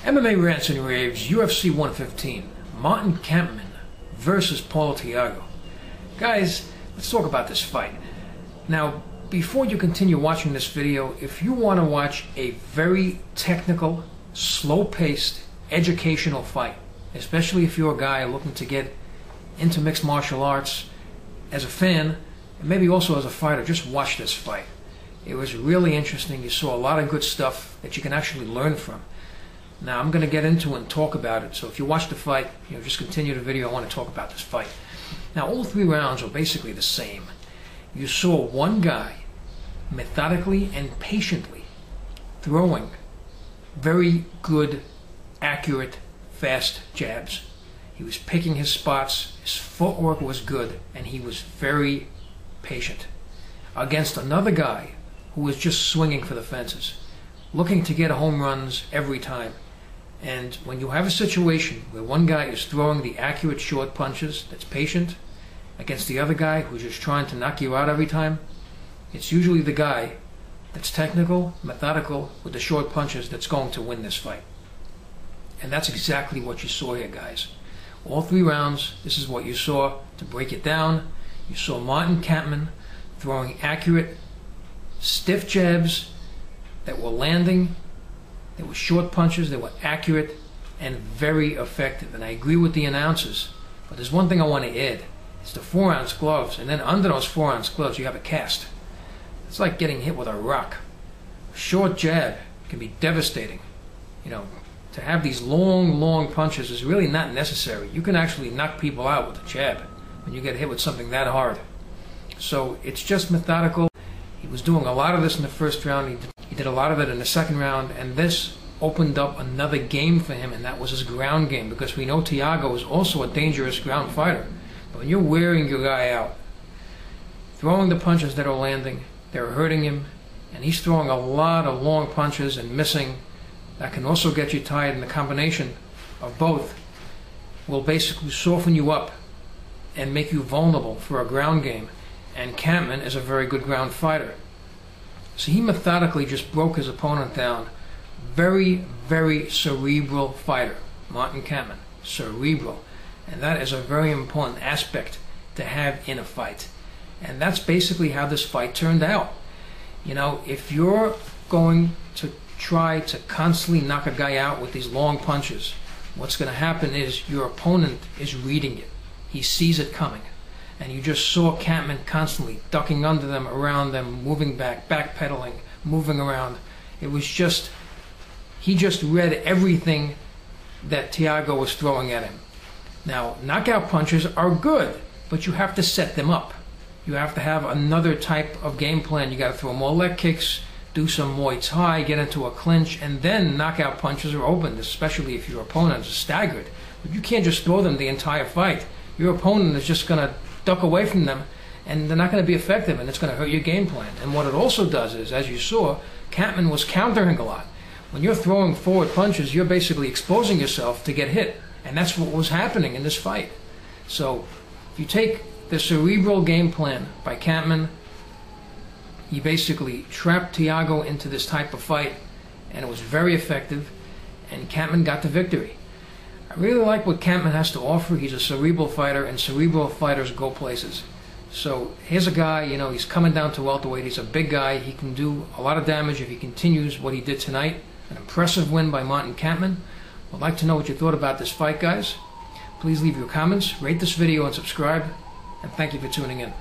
MMA Rants and Raves, UFC 115, Martin Kampmann versus Paulo Thiago. Guys, let's talk about this fight. Now, before you continue watching this video, if you want to watch a very technical, slow-paced, educational fight, especially if you're a guy looking to get into mixed martial arts as a fan, and maybe also as a fighter, just watch this fight. It was really interesting. You saw a lot of good stuff that you can actually learn from. Now, I'm going to get into it and talk about it, so if you watch the fight, just continue the video. I want to talk about this fight. Now, all three rounds are basically the same. You saw one guy methodically and patiently throwing very good, accurate, fast jabs. He was picking his spots, his footwork was good, and he was very patient. Against another guy who was just swinging for the fences, looking to get home runs every time. And when you have a situation where one guy is throwing the accurate short punches that's patient against the other guy who's just trying to knock you out every time, it's usually the guy that's technical, methodical with the short punches that's going to win this fight. And that's exactly what you saw here, guys. All three rounds, this is what you saw. To break it down, you saw Martin Kampmann throwing accurate, stiff jabs that were landing. They were short punches, they were accurate and very effective. And I agree with the announcers, but there's one thing I want to add. It's the 4-ounce gloves, and then under those 4-ounce gloves you have a cast. It's like getting hit with a rock. A short jab can be devastating. To have these long punches is really not necessary. You can actually knock people out with a jab when you get hit with something that hard. So it's just methodical. He was doing a lot of this in the first round. He did a lot of it in the second round, and this opened up another game for him, and that was his ground game, because we know Thiago is also a dangerous ground fighter. But when you're wearing your guy out, throwing the punches that are landing, they're hurting him, and he's throwing a lot of long punches and missing, that can also get you tired, and the combination of both will basically soften you up and make you vulnerable for a ground game. And Kampmann is a very good ground fighter. So he methodically just broke his opponent down. Very, very cerebral fighter, Martin Kampmann. Cerebral. And that is a very important aspect to have in a fight. And that's basically how this fight turned out. If you're going to try to constantly knock a guy out with these long punches, what's going to happen is your opponent is reading it. He sees it coming. And you just saw Kampmann constantly ducking under them, around them, moving back, backpedaling, moving around. It was just, he just read everything that Thiago was throwing at him. Now, knockout punches are good, but you have to set them up. You have to have another type of game plan. You got to throw more leg kicks, do some Muay Thai, get into a clinch, and then knockout punches are opened, especially if your opponent is staggered. But you can't just throw them the entire fight. Your opponent is just going to duck away from them, and they're not going to be effective, and it's going to hurt your game plan. And what it also does is, as you saw, Kampmann was countering a lot. When you're throwing forward punches, you're basically exposing yourself to get hit, and that's what was happening in this fight. So if you take the cerebral game plan by Kampmann, he basically trapped Thiago into this type of fight, and it was very effective, and Kampmann got the victory. I really like what Kampmann has to offer. He's a cerebral fighter, and cerebral fighters go places. So here's a guy, he's coming down to welterweight. He's a big guy. He can do a lot of damage if he continues what he did tonight. An impressive win by Martin Kampmann. I'd like to know what you thought about this fight, guys. Please leave your comments, rate this video, and subscribe. And thank you for tuning in.